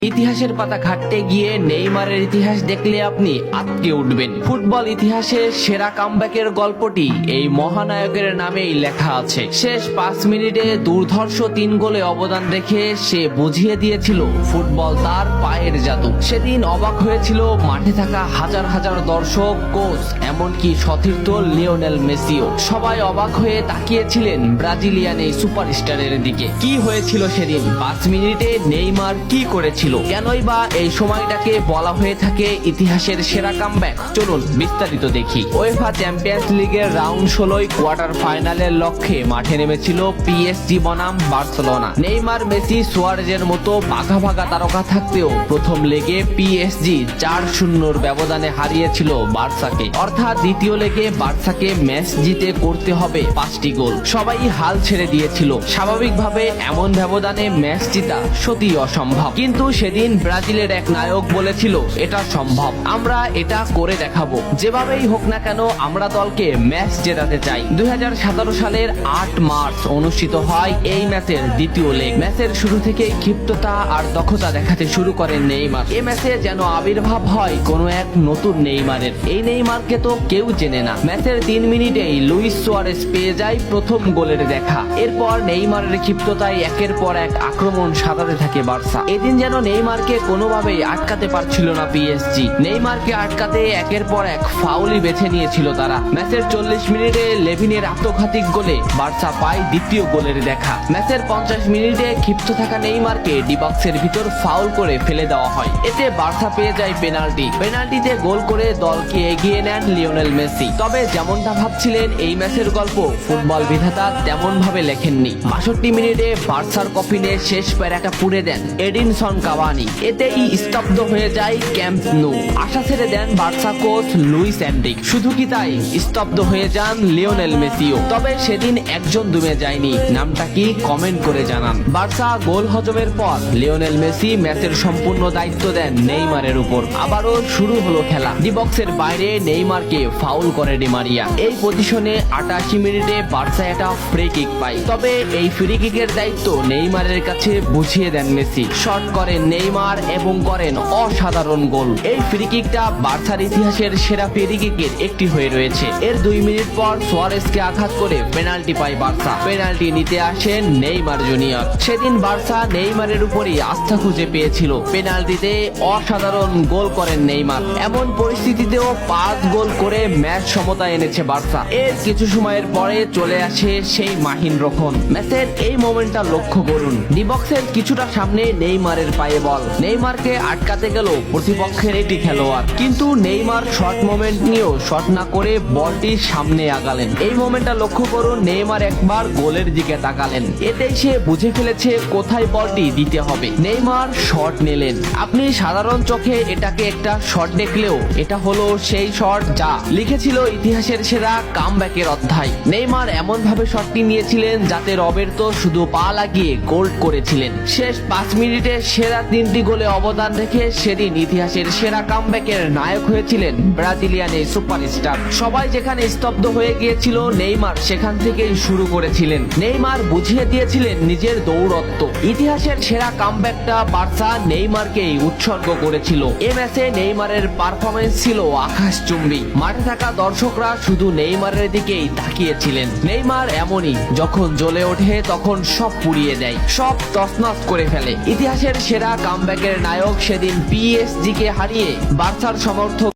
ইতিহাসের পাতা ঘাটতে গিয়ে নেইমারের ইতিহাস দেখলে আপনি আঁতকে উঠবেন। ফুটবল ইতিহাসের সেরা কামব্যাকের গল্পটি এই মহানায়কের নামেই লেখা আছে। শেষ 5 মিনিটে দুর্ধর্ষ 3 গোলে অবদান রেখে সে বুঝিয়ে দিয়েছিল ফুটবল তার পায়ের জাদু। সেদিন অবাক হয়েছিল মাঠে থাকা হাজার হাজার দর্শক, কোচ, এমনকি সতীর্থ লিওনেল মেসিও। সবাই অবাক হয়ে তাকিয়েছিলেন ব্রাজিলিয়ান এই সুপারস্টারের দিকে। কি হয়েছিল সেদিন? 5 মিনিটে নেইমার কি করেছিল? কেনই বা এই সময়টাকে বলা হয়ে থাকে ইতিহাসের সেরা কামব্যাক? চলুন বিস্তারিত দেখি। উয়েফা চ্যাম্পিয়ন্স লিগের রাউন্ড 16 কোয়ার্টার ফাইনালের লক্ষ্যে মাঠে নেমেছিল পিএসজি বনাম বার্সেলোনা। নেইমার, মেসি, সুয়ারেজের মতো ভাগা ভাগা তারকা থাকতেও প্রথম লেগে পিএসজি 4-0 ব্যবধানে হারিয়েছিল বার্সাকে। অর্থাৎ দ্বিতীয় লেগে বার্সাকে ম্যাচ জিতে করতে হবে 5টি গোল। সবাই হাল ছেড়ে দিয়েছিল। স্বাভাবিকভাবে এমন ব্যবধানে ম্যাচ জিতা সত্যিই অসম্ভব, কিন্তু সেদিন ব্রাজিলের এক নায়ক বলেছিল এটা সম্ভব, আমরা এটা করে দেখাবো। যেভাবেই হোক না কেন আমরা দলকে ম্যাচ জেতাতে চাই। 2017 সালের 8 মার্চ অনুষ্ঠিত হয় এই ম্যাচের দ্বিতীয় লেগ। ম্যাচের শুরু থেকেই ক্ষিপ্ততা আর দক্ষতা দেখাতে শুরু করেন নেইমার। এই ম্যাচে যেন আবির্ভাব হয় কোনো এক নতুন নেইমারের। এই নেইমারকে তো কেউ চেনে না। ম্যাচের 3 মিনিটেই লুইস সুয়ারেজ পেয়ে যায় প্রথম গোলের দেখা। এরপর নেইমারের ক্ষিপ্ততায় একের পর এক আক্রমণ সাজাতে থাকে বার্সা। এদিন যেন নেইমারকে কোনোভাবেই আটকাতে পারছিল না পিএসজি। নেইমারকে আটকাতে একের পর এক ফাউলই বেছে নিয়েছিল তারা। ম্যাচের 40 মিনিটে লেভিনের আত্মঘাতিক গোলে বার্সা পায় দ্বিতীয় গোলের দেখা। ম্যাচের 50 মিনিটে ক্ষিপ্ত থাকা নেইমারকে ডি বক্সের ভিতর ফাউল করে ফেলে দেওয়া হয়। এতে বার্সা পেয়ে যায় পেনাল্টিতে গোল করে দলকে এগিয়ে নেন লিওনেল মেসি। তবে যেমনটা ভাবছিলেন এই ম্যাচের গল্প ফুটবল বিধাতা তেমন ভাবে লেখেননি। 62 মিনিটে বার্সার কফিনে শেষ প্যারাটা পুড়ে দেন এডিনসন কাভানি। এতেই স্তব্ধ হয়ে যায় ক্যাম্প নু। আশা ছেড়ে দেন বার্সা কোচ লুইস এনরিক। শুধু কি তাই, স্তব্ধ হয়ে যান লিওনেল মেসিও। তবে সেদিন একজন দমে যায়নি। নামটা কি কমেন্ট করে জানান। বার্সা গোল হজমের পর লিওনেল মেসি ম্যাচের সম্পূর্ণ দায়িত্ব দেন নেইমারের উপর। আবারও শুরু হলো খেলা। ডি বক্সের বাইরে নেইমারকে ফাউল করে ডি মারিয়া। এই পজিশনে 88 মিনিটে বার্সা একটা ফ্রি কিক পায়। তবে এই ফ্রি কিকের দায়িত্ব নেইমারের কাছে বুঝিয়ে দেন মেসি। শট করেন নেইমার এবং করেন অসাধারণ গোল। এই ফ্রি কিকটা বার্সার ইতিহাসের সেরা ফ্রি কিকের একটি হয়ে রয়েছে। এর 2 মিনিট পর সুয়ারেজকে আঘাত করে পেনাল্টি পায় বার্সা। পেনাল্টি নিতে আসেন নেইমার জুনিয়র। সেদিন বার্সা নেইমারের উপরই আস্থা খুঁজে পেয়েছিল। পেনাল্টিতে অসাধারণ গোল করেন নেইমার। এমন পরিস্থিতিতেও 5 গোল করে ম্যাচ সমতা এনেছে বার্সা। এর কিছু সময়ের পরে চলে আসে সেই মাহিন রক্ষণ। ম্যাচের এই মোমেন্টটা লক্ষ্য করুন। ডি বক্সের কিছুটা সামনে নেইমারের পায়ে বল। নেইমারকে আটকাতে গেল প্রতিপক্ষের একটি খেলোয়াড়, কিন্তু নেইমার শর্ট মোমেন্ট নিয়েও শট না করে বলটি সামনে আগালেন। এই মোমেন্টটা লক্ষ্য করুন। নেইমার একবার গোলের দিকে তাকালেন। এতেই সে বুঝে ফেলেছে কোথায় বলটি দিতে হবে। নেইমার শট নিলেন। আপনি সাধারণ চোখে এটাকে একটা শট দেখলেও এটা হলো সেই শট যা লিখেছিল ইতিহাসের সেরা কামব্যাকের অধ্যায়। নেইমার এমন ভাবে শটটি নিয়েছিলেন যাতে রবের্তো শুধু পা লাগিয়ে গোল করেছিলেন। শেষ 5 মিনিটে সেরা 3টি গোলে অবদান রেখে সেদিন ইতিহাসের সেরা কামব্যাকের নায়ক হয়েছিলেন ব্রাজিলিয়ান এই সুপারস্টার। সবাই যেখানে স্তব্ধ হয়ে গিয়েছিল নেইমার সেখান থেকেই শুরু করেছিলেন। নেইমার বুঝিয়ে দিয়েছিলেন নিজের দৌড়ত্ব। ইতিহাসের সেরা কামব্যাকটা বার্সা নেইমারকেই উৎসর্গ করেছিল। এ ম্যাচে নেইমারের পারফরমেন্স ছিল আকাশচুম্বী। মাঠে থাকা দর্শকরা শুধু নেইমারের দিকেই তাকিয়েছিলেন। নেইমার এমনই, যখন জ্বলে ওঠে তখন সব পুড়িয়ে দেয়, সব তছনছ করে ফেলে। ইতিহাসের সেরা কামব্যাকের নায়ক সেদিন পিএসজি কে হারিয়ে বার্সার সমর্থক